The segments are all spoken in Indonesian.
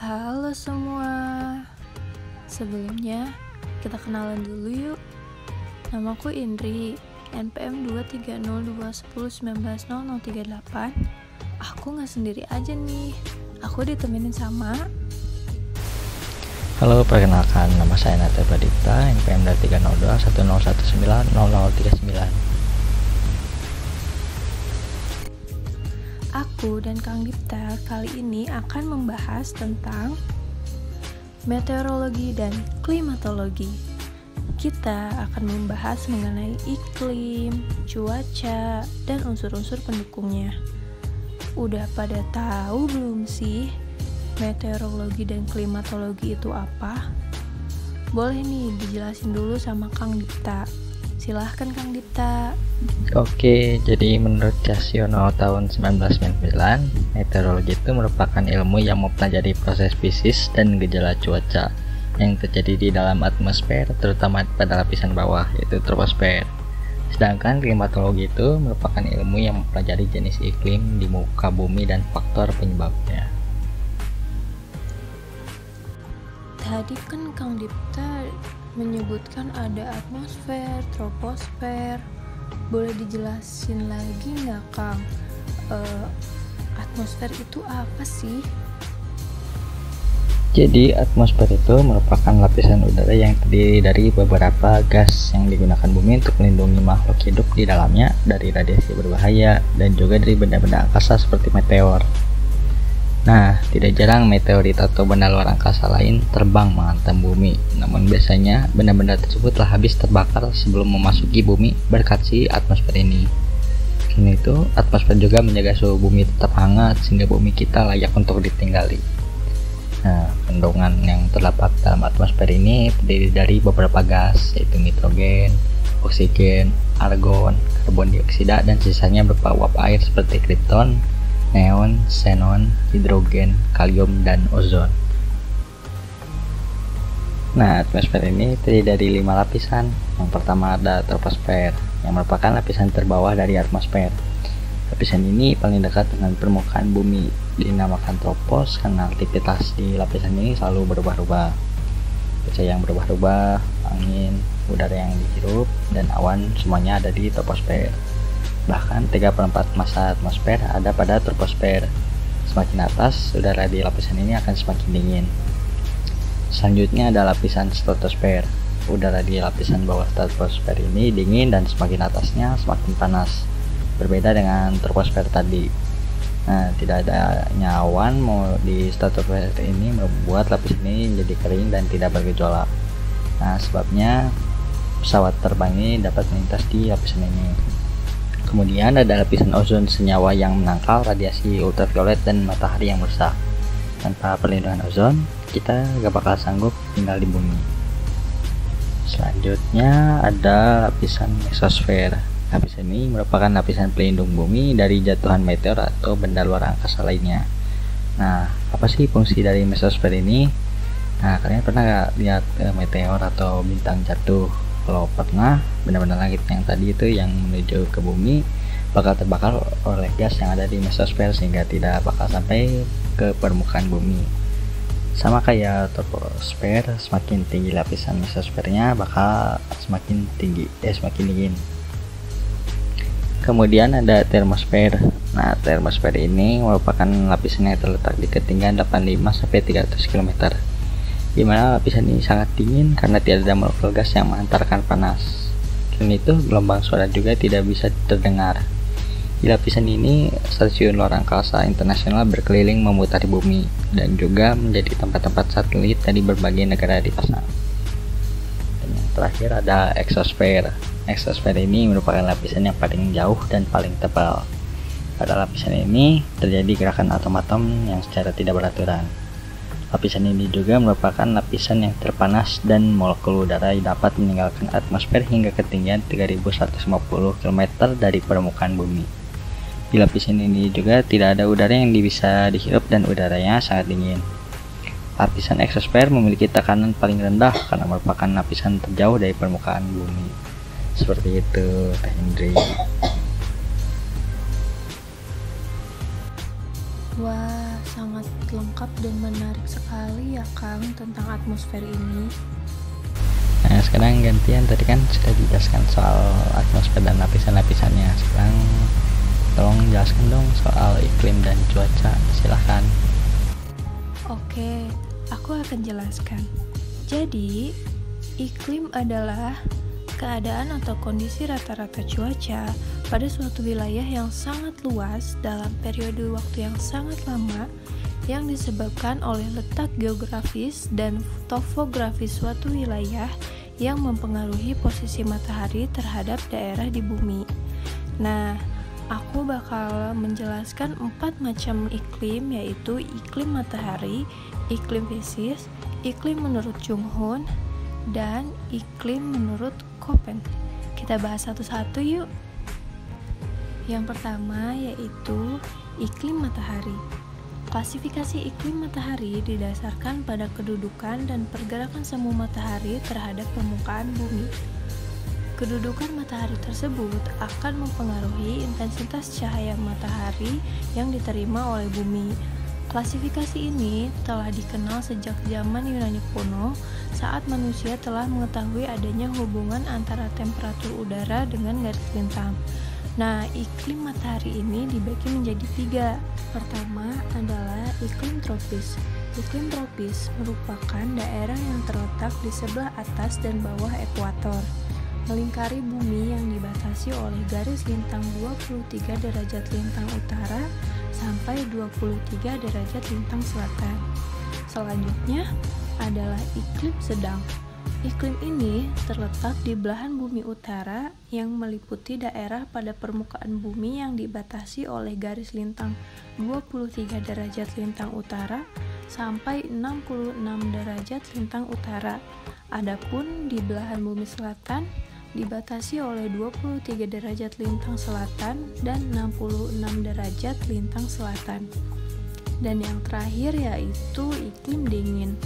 Halo semua. Sebelumnya, kita kenalan dulu yuk. Namaku Indri, NPM 23021019038. Aku gak sendiri aja nih. Aku ditemenin sama... Halo, perkenalkan nama saya Nata Pradipta, NPM 30210190039. Aku dan Kang Dipta kali ini akan membahas tentang meteorologi dan klimatologi. Kita akan membahas mengenai iklim, cuaca, dan unsur-unsur pendukungnya. Udah pada tahu belum sih meteorologi dan klimatologi itu apa? Boleh nih dijelasin dulu sama Kang Dipta. Silahkan Kang Dipta. Oke, jadi menurut Cahyono tahun 1999, meteorologi itu merupakan ilmu yang mempelajari proses fisik dan gejala cuaca yang terjadi di dalam atmosfer, terutama pada lapisan bawah, yaitu troposfer. Sedangkan klimatologi itu merupakan ilmu yang mempelajari jenis iklim di muka bumi dan faktor penyebabnya. Tadi kan Kang Dipta menyebutkan ada atmosfer, troposfer. Boleh dijelasin lagi nggak Kang? Atmosfer itu apa sih? Jadi atmosfer itu merupakan lapisan udara yang terdiri dari beberapa gas yang digunakan bumi untuk melindungi makhluk hidup di dalamnya dari radiasi berbahaya dan juga dari benda-benda angkasa seperti meteor. Nah, tidak jarang meteorit atau benda luar angkasa lain terbang menghantam bumi. Namun biasanya benda-benda tersebut telah habis terbakar sebelum memasuki bumi berkat si atmosfer ini. Selain itu, atmosfer juga menjaga suhu bumi tetap hangat sehingga bumi kita layak untuk ditinggali. Nah, kandungan yang terdapat dalam atmosfer ini terdiri dari beberapa gas, yaitu nitrogen, oksigen, argon, karbon dioksida, dan sisanya berupa uap air seperti krypton, neon, xenon, hidrogen, kalium, dan ozon. Nah, atmosfer ini terdiri dari 5 lapisan. Yang pertama ada troposfer, yang merupakan lapisan terbawah dari atmosfer. Lapisan ini paling dekat dengan permukaan bumi, dinamakan tropos karena aktivitas di lapisan ini selalu berubah-ubah. Cuaca yang berubah-ubah, angin, udara yang dihirup, dan awan semuanya ada di troposfer. Bahkan 3/4 massa atmosfer ada pada troposfer. Semakin atas, udara di lapisan ini akan semakin dingin. Selanjutnya ada lapisan stratosfer. Udara di lapisan bawah stratosfer ini dingin dan semakin atasnya semakin panas. Berbeda dengan troposfer tadi. Nah, tidak adanya awan di stratosfer ini membuat lapisan ini menjadi kering dan tidak bergejolak. Nah, sebabnya pesawat terbang ini dapat melintas di lapisan ini. Kemudian ada lapisan ozon, senyawa yang menangkal radiasi ultraviolet dan matahari yang merusak. Tanpa perlindungan ozon, kita gak bakal sanggup tinggal di bumi. Selanjutnya ada lapisan mesosfer. Lapisan ini merupakan lapisan pelindung bumi dari jatuhan meteor atau benda luar angkasa lainnya. Nah, apa sih fungsi dari mesosfer ini? Nah, kalian pernah gak lihat meteor atau bintang jatuh? Kalau pernah, benda-benda langit yang tadi itu yang menuju ke bumi bakal terbakar oleh gas yang ada di mesosfer sehingga tidak bakal sampai ke permukaan bumi. Sama kayak troposfer, semakin tinggi lapisan mesosfernya bakal semakin dingin. Kemudian ada termosfer. Nah, termosfer ini merupakan lapisan yang terletak di ketinggian 85-300 km. Di mana lapisan ini sangat dingin karena tidak ada molekul gas yang menghantarkan panas. Selain itu, gelombang suara juga tidak bisa terdengar. Di lapisan ini, stasiun luar angkasa internasional berkeliling memutari bumi dan juga menjadi tempat-tempat satelit dari berbagai negara dipasang. Dan yang terakhir ada eksosfer. Eksosfer ini merupakan lapisan yang paling jauh dan paling tebal. Pada lapisan ini terjadi gerakan atom-atom yang secara tidak beraturan. Lapisan ini juga merupakan lapisan yang terpanas dan molekul udara dapat meninggalkan atmosfer hingga ketinggian 3150 km dari permukaan bumi. Di lapisan ini juga tidak ada udara yang bisa dihirup dan udaranya sangat dingin. Lapisan eksosfer memiliki tekanan paling rendah karena merupakan lapisan terjauh dari permukaan bumi. Seperti itu, Teh Indri. Wah, sangat lengkap dan menarik sekali ya Kang tentang atmosfer ini. Nah, sekarang gantian, tadi kan sudah dijelaskan soal atmosfer dan lapisan-lapisannya. Sekarang tolong jelaskan dong soal iklim dan cuaca, silahkan. Oke, aku akan jelaskan. Jadi, iklim adalah keadaan atau kondisi rata-rata cuaca pada suatu wilayah yang sangat luas dalam periode waktu yang sangat lama yang disebabkan oleh letak geografis dan topografis suatu wilayah yang mempengaruhi posisi matahari terhadap daerah di bumi. Nah, aku bakal menjelaskan 4 macam iklim, yaitu iklim matahari, iklim fisis, iklim menurut Junghun, dan iklim menurut Köppen. Kita bahas satu-satu yuk. Yang pertama yaitu iklim matahari. Klasifikasi iklim matahari didasarkan pada kedudukan dan pergerakan semu matahari terhadap permukaan bumi. Kedudukan matahari tersebut akan mempengaruhi intensitas cahaya matahari yang diterima oleh bumi. Klasifikasi ini telah dikenal sejak zaman Yunani kuno saat manusia telah mengetahui adanya hubungan antara temperatur udara dengan garis lintang. Nah, iklim matahari ini dibagi menjadi 3. Pertama adalah iklim tropis. Iklim tropis merupakan daerah yang terletak di sebelah atas dan bawah ekuator, melingkari bumi yang dibatasi oleh garis lintang 23 derajat lintang utara sampai 23 derajat lintang selatan. Selanjutnya adalah iklim sedang. Iklim ini terletak di belahan bumi utara yang meliputi daerah pada permukaan bumi yang dibatasi oleh garis lintang 23 derajat lintang utara sampai 66 derajat lintang utara. Adapun di belahan bumi selatan dibatasi oleh 23 derajat lintang selatan dan 66 derajat lintang selatan. Dan yang terakhir yaitu iklim dingin.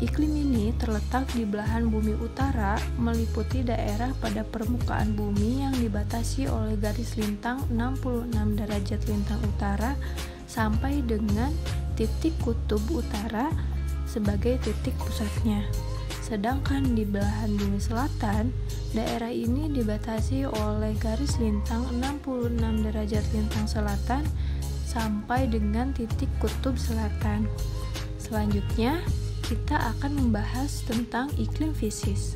Iklim ini terletak di belahan bumi utara, meliputi daerah pada permukaan bumi yang dibatasi oleh garis lintang 66 derajat lintang utara sampai dengan titik kutub utara sebagai titik pusatnya. Sedangkan di belahan bumi selatan, daerah ini dibatasi oleh garis lintang 66 derajat lintang selatan sampai dengan titik kutub selatan. Selanjutnya, kita akan membahas tentang iklim fisis.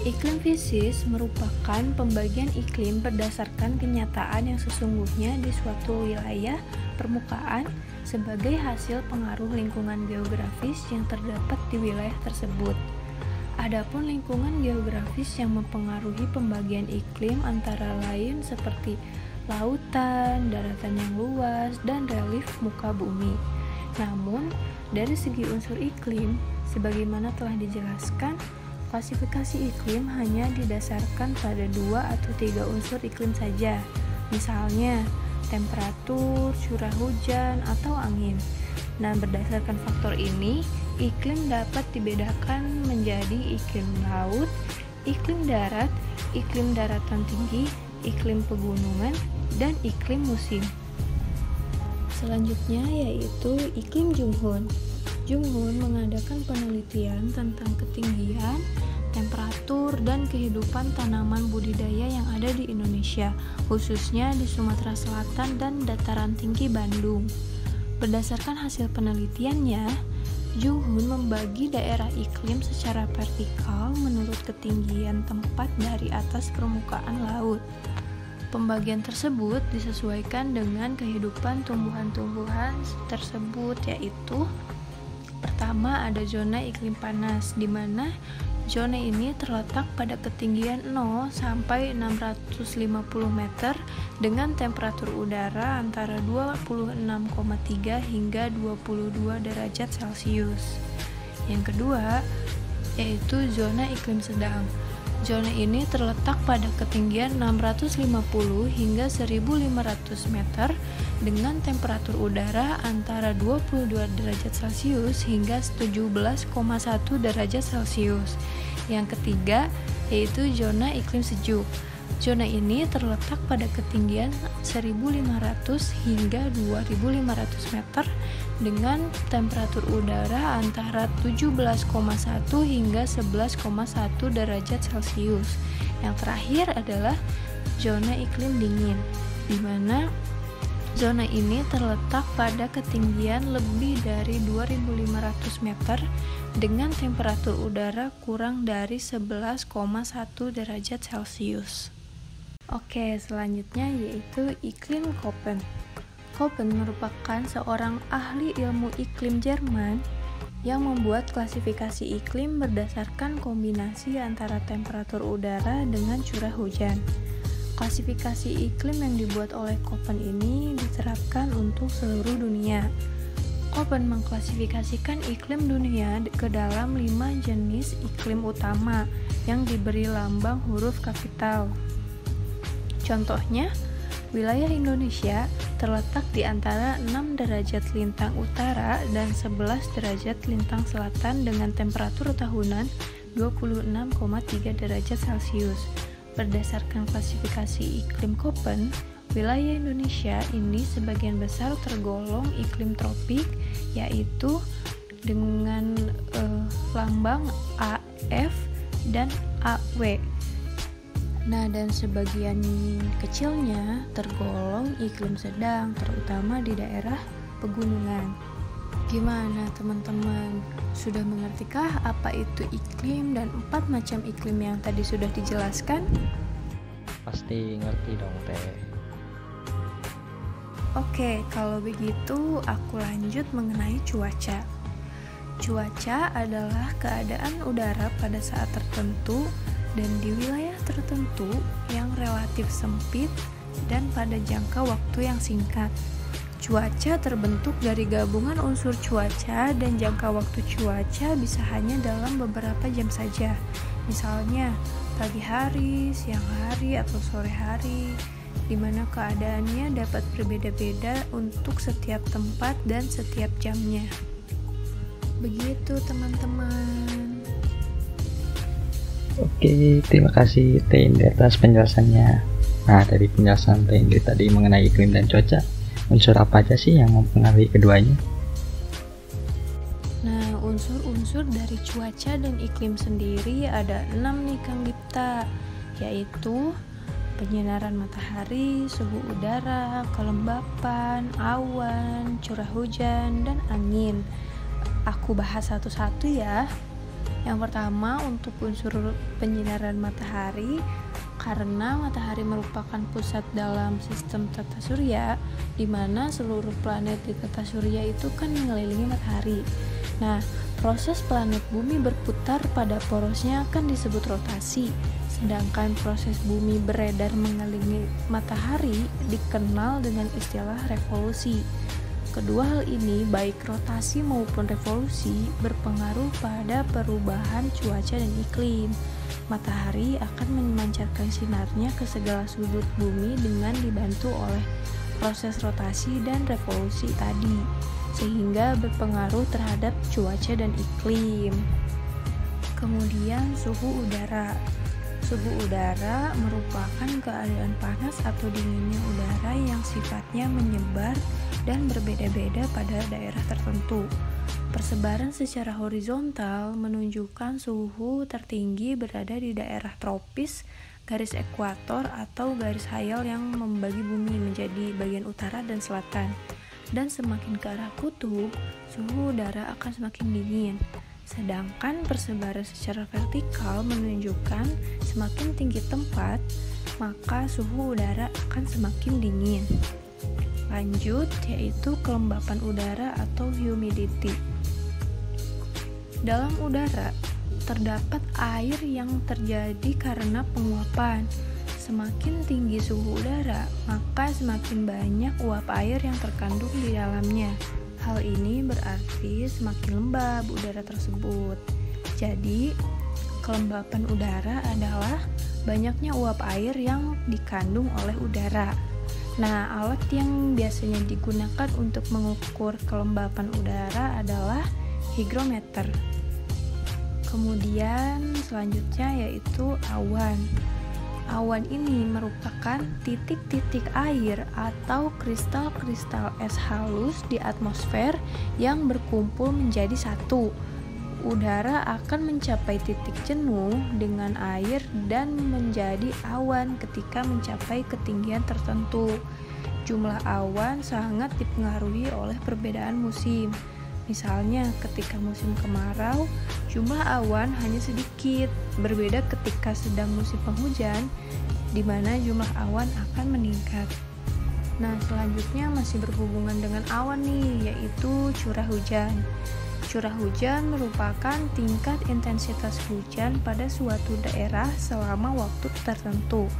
Iklim fisis merupakan pembagian iklim berdasarkan kenyataan yang sesungguhnya di suatu wilayah permukaan sebagai hasil pengaruh lingkungan geografis yang terdapat di wilayah tersebut. Adapun lingkungan geografis yang mempengaruhi pembagian iklim antara lain seperti lautan, daratan yang luas, dan relief muka bumi. Namun, dari segi unsur iklim, sebagaimana telah dijelaskan, klasifikasi iklim hanya didasarkan pada 2 atau 3 unsur iklim saja, misalnya temperatur, curah hujan, atau angin. Nah, berdasarkan faktor ini, iklim dapat dibedakan menjadi iklim laut, iklim darat, iklim daratan tinggi, iklim pegunungan, dan iklim musim. Selanjutnya yaitu iklim Junghun. Junghun mengadakan penelitian tentang ketinggian, temperatur, dan kehidupan tanaman budidaya yang ada di Indonesia, khususnya di Sumatera Selatan dan dataran tinggi Bandung. Berdasarkan hasil penelitiannya, Junghun membagi daerah iklim secara vertikal menurut ketinggian tempat dari atas permukaan laut. Pembagian tersebut disesuaikan dengan kehidupan tumbuhan-tumbuhan tersebut, yaitu pertama ada zona iklim panas, di mana zona ini terletak pada ketinggian 0 sampai 650 meter dengan temperatur udara antara 26,3 hingga 22 derajat Celcius. Yang kedua yaitu zona iklim sedang. Zona ini terletak pada ketinggian 650 hingga 1500 meter dengan temperatur udara antara 22 derajat Celcius hingga 17,1 derajat Celcius. Yang ketiga yaitu zona iklim sejuk. Zona ini terletak pada ketinggian 1500 hingga 2500 meter dengan temperatur udara antara 17,1 hingga 11,1 derajat Celcius. Yang terakhir adalah zona iklim dingin, di mana zona ini terletak pada ketinggian lebih dari 2.500 meter dengan temperatur udara kurang dari 11,1 derajat Celcius. Oke, selanjutnya yaitu iklim Köppen. Köppen merupakan seorang ahli ilmu iklim Jerman yang membuat klasifikasi iklim berdasarkan kombinasi antara temperatur udara dengan curah hujan. Klasifikasi iklim yang dibuat oleh Köppen ini diterapkan untuk seluruh dunia. Köppen mengklasifikasikan iklim dunia ke dalam 5 jenis iklim utama yang diberi lambang huruf kapital. Contohnya, wilayah Indonesia terletak di antara 6 derajat lintang utara dan 11 derajat lintang selatan dengan temperatur tahunan 26,3 derajat Celcius. Berdasarkan klasifikasi iklim Köppen, wilayah Indonesia ini sebagian besar tergolong iklim tropik, yaitu dengan lambang AF dan AW. Nah, dan sebagian kecilnya tergolong iklim sedang, terutama di daerah pegunungan. Gimana teman-teman? Sudah mengertikah apa itu iklim dan 4 macam iklim yang tadi sudah dijelaskan? Pasti ngerti dong Teh. Oke, kalau begitu aku lanjut mengenai cuaca. Cuaca adalah keadaan udara pada saat tertentu dan di wilayah tertentu yang relatif sempit dan pada jangka waktu yang singkat. Cuaca terbentuk dari gabungan unsur cuaca dan jangka waktu cuaca bisa hanya dalam beberapa jam saja. Misalnya, pagi hari, siang hari, atau sore hari, di mana keadaannya dapat berbeda-beda untuk setiap tempat dan setiap jamnya. Begitu teman-teman. Oke, terima kasih Teh Indri atas penjelasannya. Nah, dari penjelasan Teh Indri tadi mengenai iklim dan cuaca, unsur apa aja sih yang mempengaruhi keduanya? Nah, unsur-unsur dari cuaca dan iklim sendiri ada 6 nih Kang Dipta, yaitu penyinaran matahari, suhu udara, kelembapan, awan, curah hujan, dan angin. Aku bahas satu-satu ya. Yang pertama, untuk unsur penyinaran matahari, karena matahari merupakan pusat dalam sistem tata surya, di mana seluruh planet di tata surya itu kan mengelilingi matahari. Nah, proses planet bumi berputar pada porosnya kan disebut rotasi, sedangkan proses bumi beredar mengelilingi matahari dikenal dengan istilah revolusi. Kedua hal ini, baik rotasi maupun revolusi, berpengaruh pada perubahan cuaca dan iklim. Matahari akan memancarkan sinarnya ke segala sudut bumi dengan dibantu oleh proses rotasi dan revolusi tadi, sehingga berpengaruh terhadap cuaca dan iklim. Kemudian suhu udara. Suhu udara merupakan keadaan panas atau dinginnya udara yang sifatnya menyebar dan berbeda-beda pada daerah tertentu. Persebaran secara horizontal menunjukkan suhu tertinggi berada di daerah tropis, garis ekuator atau garis hayal yang membagi bumi menjadi bagian utara dan selatan. Dan semakin ke arah kutub, suhu udara akan semakin dingin. Sedangkan persebaran secara vertikal menunjukkan semakin tinggi tempat, maka suhu udara akan semakin dingin. Lanjut, yaitu kelembapan udara atau humidity. Dalam udara, terdapat air yang terjadi karena penguapan. Semakin tinggi suhu udara, maka semakin banyak uap air yang terkandung di dalamnya. Hal ini berarti semakin lembab udara tersebut. Jadi, kelembapan udara adalah banyaknya uap air yang dikandung oleh udara. Nah, alat yang biasanya digunakan untuk mengukur kelembapan udara adalah hygrometer. Kemudian selanjutnya yaitu awan. Awan ini merupakan titik-titik air atau kristal-kristal es halus di atmosfer yang berkumpul menjadi satu. Udara akan mencapai titik jenuh dengan air dan menjadi awan ketika mencapai ketinggian tertentu. Jumlah awan sangat dipengaruhi oleh perbedaan musim. Misalnya, ketika musim kemarau, jumlah awan hanya sedikit, berbeda ketika sedang musim penghujan, di mana jumlah awan akan meningkat. Nah, selanjutnya masih berhubungan dengan awan nih, yaitu curah hujan. Curah hujan merupakan tingkat intensitas hujan pada suatu daerah selama waktu tertentu.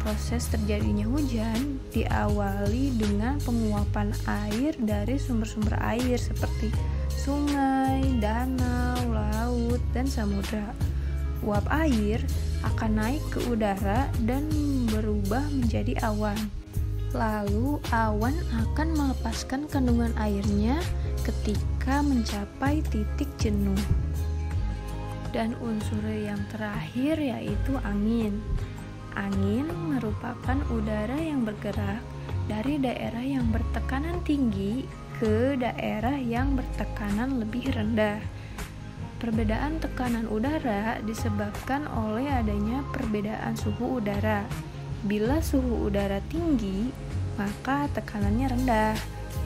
Proses terjadinya hujan diawali dengan penguapan air dari sumber-sumber air seperti sungai, danau, laut, dan samudra. Uap air akan naik ke udara dan berubah menjadi awan. Lalu awan akan melepaskan kandungan airnya ketika mencapai titik jenuh. Dan unsur yang terakhir yaitu angin. Angin merupakan udara yang bergerak dari daerah yang bertekanan tinggi ke daerah yang bertekanan lebih rendah. Perbedaan tekanan udara disebabkan oleh adanya perbedaan suhu udara. Bila suhu udara tinggi, maka tekanannya rendah.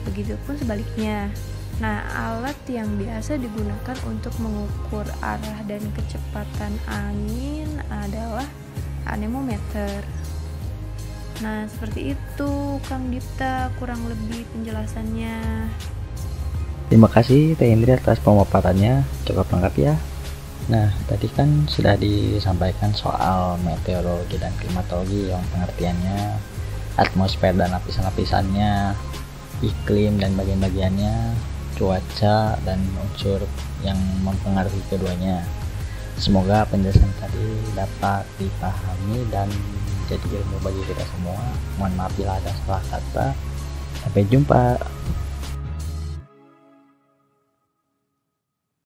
Begitupun sebaliknya. Nah, alat yang biasa digunakan untuk mengukur arah dan kecepatan angin adalah anemometer. Nah, seperti itu Kang Dipta kurang lebih penjelasannya. Terima kasih Teh Indri atas pemaparannya, cukup lengkap ya. Nah, tadi kan sudah disampaikan soal meteorologi dan klimatologi yang pengertiannya, atmosfer dan lapisan-lapisannya, iklim dan bagian-bagiannya, cuaca dan unsur yang mempengaruhi keduanya. Semoga penjelasan tadi dapat dipahami dan jadi ilmu bagi kita semua. Mohon maaf bila ada salah kata. Sampai jumpa.